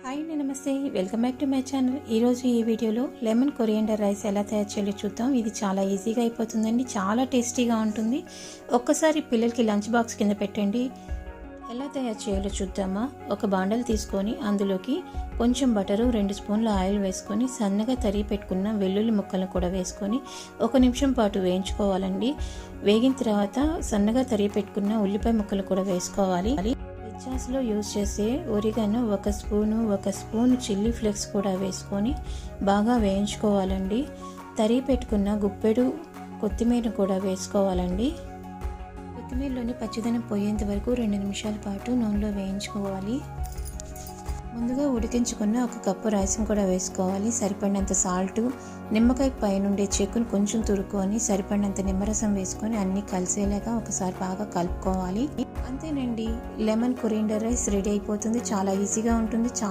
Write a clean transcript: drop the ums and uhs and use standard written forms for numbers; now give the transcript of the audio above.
Hi అండి, నమస్తే. Welcome back to my channel. ఈరోజు ఈ వీడియోలో లెమన్ కొరియండర్ రైస్ ఎలా తయారు చేయాలో చూద్దాం. ఇది చాలా ఈజీగా అయిపోతుందండి, చాలా టేస్టీగా ఉంటుంది. ఒక్కసారి పిల్లలకి లంచ్ బాక్స్ కింద పెట్టండి. ఎలా తయారు చేయాలో చూద్దామా. ఒక బాండల్ తీసుకొని అందులోకి కొంచెం బటరు, 2 స్పూన్ల ఆయిల్ వేసుకొని సన్నగా తరిగి పెట్టుకున్న వెల్లుల్లి ముక్కలను కూడా వేసుకొని 1 నిమిషం పాటు వేయించుకోవాలండి. వేగిన తర్వాత సన్నగా తరిగి పెట్టుకున్న ఉల్లిపాయ ముక్కలు కూడా వేసుకోవాలి. పిజ్జాస్లో యూజ్ చేసే ఒరిగానో 1 స్పూన్ చిల్లీ ఫ్లేక్స్ కూడా వేసుకొని బాగా వేయించుకోవాలండి. తరిగి పెట్టుకున్న గుప్పెడు కొత్తిమీర కూడా వేసుకోవాలండి. కొత్తిమీరలోని పచ్చిదనం పోయేంత వరకు 2 నిమిషాల పాటు నూనెలో వేయించుకోవాలి. ముందుగా ఉడికించుకున్న 1 కప్పు రైస్ని కూడా వేసుకోవాలి. సరిపడినంత సాల్టు, నిమ్మకాయ పైనుండే చెక్కును కొంచెం తురుకొని సరిపడినంత నిమ్మరసం వేసుకొని అన్నీ కలిసేలాగా ఒకసారి బాగా కలుపుకోవాలి. అంతేనండి, లెమన్ కొరియండర్ రైస్ రెడీ అయిపోతుంది. చాలా ఈజీగా ఉంటుంది.